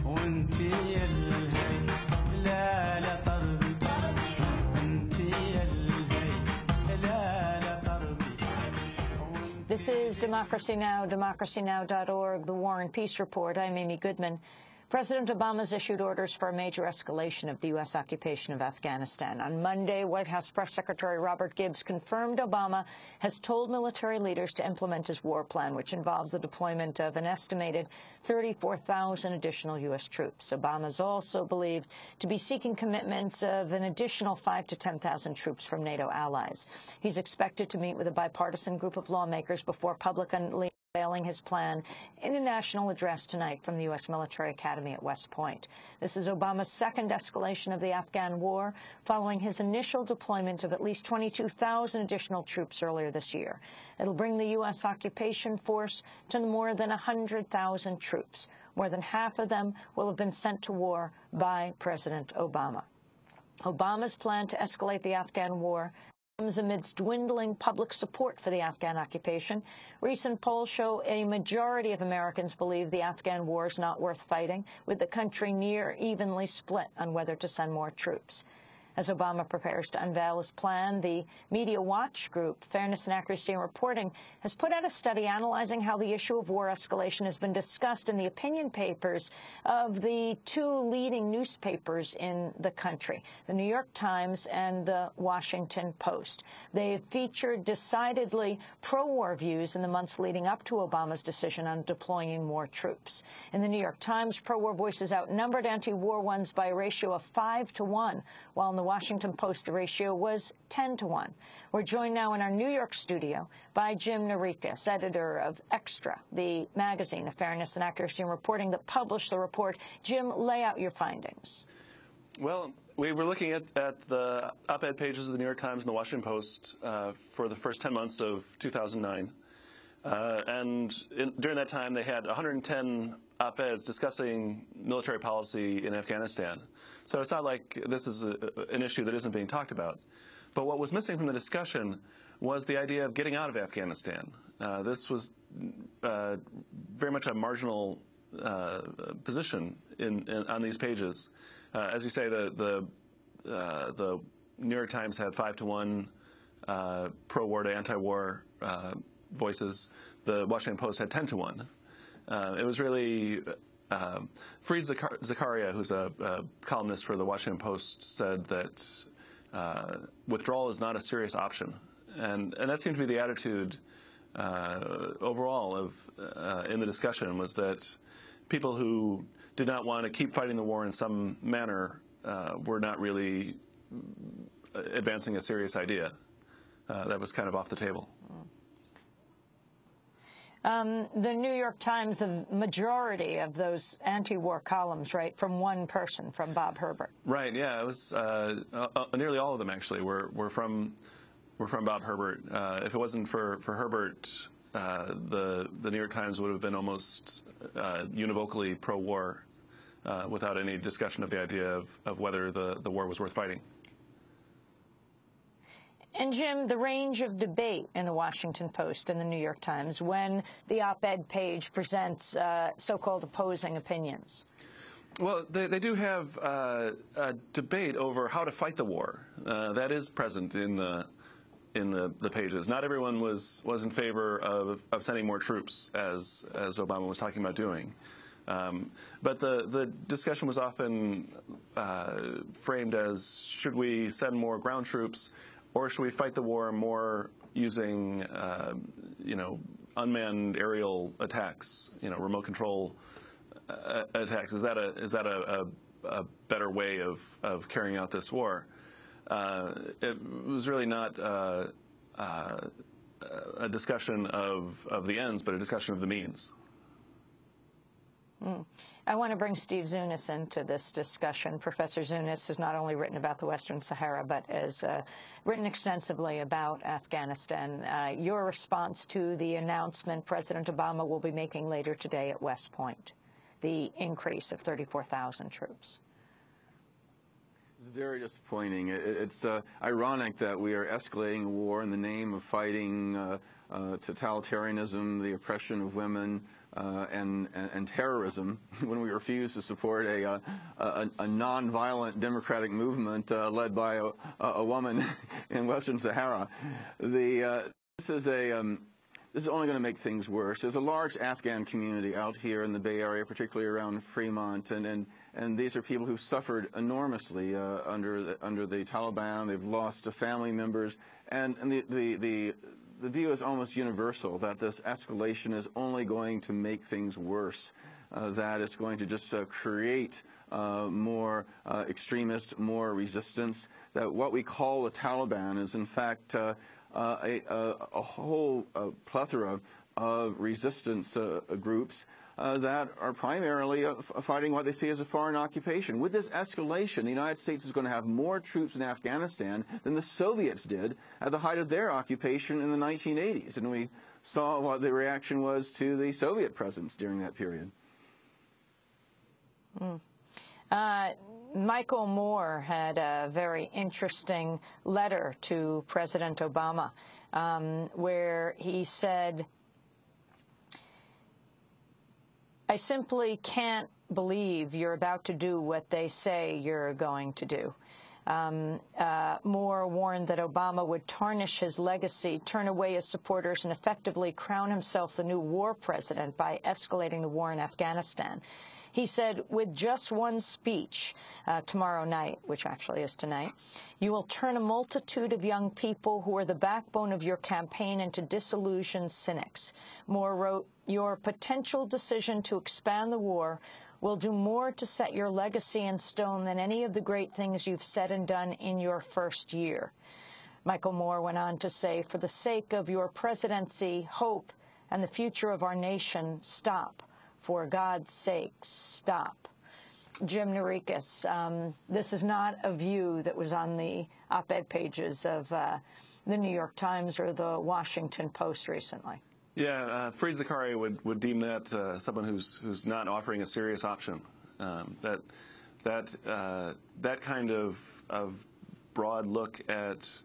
وانتي الهي لا لا ترضي انتي الهي لا لا ترضي. This is Democracy Now!, democracynow.org, the War and Peace Report. I'm Amy Goodman. President Obama's issued orders for a major escalation of the U.S. occupation of Afghanistan. On Monday, White House Press Secretary Robert Gibbs confirmed Obama has told military leaders to implement his war plan, which involves the deployment of an estimated 34,000 additional U.S. troops. Obama is also believed to be seeking commitments of an additional 5,000 to 10,000 troops from NATO allies. He's expected to meet with a bipartisan group of lawmakers before publicly unveiling his plan in a national address tonight from the U.S. Military Academy at West Point. This is Obama's second escalation of the Afghan war, following his initial deployment of at least 22,000 additional troops earlier this year. It'll bring the U.S. occupation force to more than 100,000 troops. More than half of them will have been sent to war by President Obama. Obama's plan to escalate the Afghan war comes amidst dwindling public support for the Afghan occupation. Recent polls show a majority of Americans believe the Afghan war is not worth fighting, with the country near evenly split on whether to send more troops. As Obama prepares to unveil his plan, the media watch group, Fairness and Accuracy in Reporting, has put out a study analyzing how the issue of war escalation has been discussed in the opinion papers of the two leading newspapers in the country, the New York Times and the Washington Post. They've featured decidedly pro-war views in the months leading up to Obama's decision on deploying more troops. In the New York Times, pro-war voices outnumbered anti-war ones by a ratio of 5 to 1, while in the Washington Post, the ratio was 10 to 1. We're joined now in our New York studio by Jim Narikis, editor of Extra, the magazine of Fairness and Accuracy in Reporting that published the report. Jim, lay out your findings. Well, we were looking at the op-ed pages of the New York Times and the Washington Post for the first 10 months of 2009. During that time, they had 110 op-eds discussing military policy in Afghanistan. So it's not like this is an issue that isn't being talked about. But what was missing from the discussion was the idea of getting out of Afghanistan. This was very much a marginal position on these pages. As you say, the New York Times had 5 to 1 pro-war to anti-war voices. The Washington Post had 10 to 1. It was really Fareed Zakaria, who's a columnist for the Washington Post, said that withdrawal is not a serious option, and that seemed to be the attitude overall in the discussion, was that people who did not want to keep fighting the war in some manner were not really advancing a serious idea. That was kind of off the table. The New York Times, the majority of those anti-war columns, right, from one person, from Bob Herbert. Right. Yeah. It was nearly all of them actually were from Bob Herbert. If it wasn't for Herbert, the New York Times would have been almost univocally pro-war, without any discussion of the idea of whether the war was worth fighting. And, Jim, the range of debate in the Washington Post and the New York Times when the op-ed page presents so-called opposing opinions. Well, they do have a debate over how to fight the war. That is present in the pages. Not everyone was in favor of sending more troops, as Obama was talking about doing. But the discussion was often framed as, should we send more ground troops, or should we fight the war more using, unmanned aerial attacks, remote control attacks? Is that a better way of carrying out this war? It was really not a discussion of the ends, but a discussion of the means. I want to bring Steve Zunis into this discussion. Professor Zunis has not only written about the Western Sahara, but has written extensively about Afghanistan. Your response to the announcement President Obama will be making later today at West Point, the increase of 34,000 troops. It's very disappointing. It's ironic that we are escalating a war in the name of fighting totalitarianism, the oppression of women, and terrorism when we refuse to support a nonviolent democratic movement led by a woman in Western Sahara. This is only going to make things worse. There's a large Afghan community out here in the Bay Area, particularly around Fremont, and these are people who've suffered enormously under the Taliban. They've lost family members, and the view is almost universal that this escalation is only going to make things worse, that it's going to just create more extremists, more resistance, that what we call the Taliban is in fact a whole plethora of resistance groups that are primarily fighting what they see as a foreign occupation. With this escalation, the United States is going to have more troops in Afghanistan than the Soviets did at the height of their occupation in the 1980s. And we saw what the reaction was to the Soviet presence during that period. Michael Moore had a very interesting letter to President Obama where he said, "I simply can't believe you're about to do what they say you're going to do." Moore warned that Obama would tarnish his legacy, turn away his supporters, and effectively crown himself the new war president by escalating the war in Afghanistan. He said, with just one speech tomorrow night, which actually is tonight, you will turn a multitude of young people who are the backbone of your campaign into disillusioned cynics. Moore wrote, your potential decision to expand the war will do more to set your legacy in stone than any of the great things you've said and done in your first year. Michael Moore went on to say, for the sake of your presidency, hope, and the future of our nation, stop. For God's sake, stop. Jim Narikis, this is not a view that was on the op-ed pages of the New York Times or the Washington Post recently. Yeah, Fareed Zakaria would deem that someone who's not offering a serious option. That kind of broad look at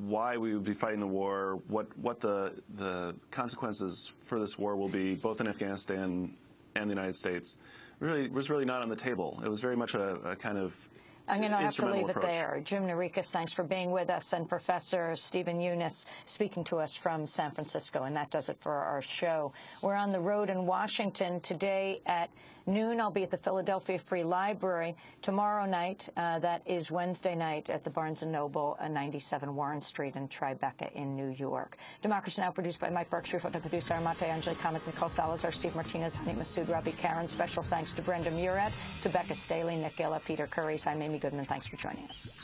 why we would be fighting the war, what the consequences for this war will be, both in Afghanistan and the United States, was really not on the table. It was very much a kind of I'm going to have to leave approach. it there. Jim Narikis, thanks for being with us, and Professor Stephen Eunice speaking to us from San Francisco. And that does it for our show. We're on the road in Washington today at noon. I'll be at the Philadelphia Free Library. Tomorrow night, that is Wednesday night, at the Barnes & Noble, 97 Warren Street in Tribeca in New York. Democracy Now! Produced by Mike Berkshire, photo producer Armate Angeli, Kamat, Nicole Salazar, Steve Martinez, Hani Masood, Robbie Karen. Special thanks to Brenda Murad, to Becca Staley, Nick Gilla, Peter Curry. I'm Amy Goodman. Thanks for joining us.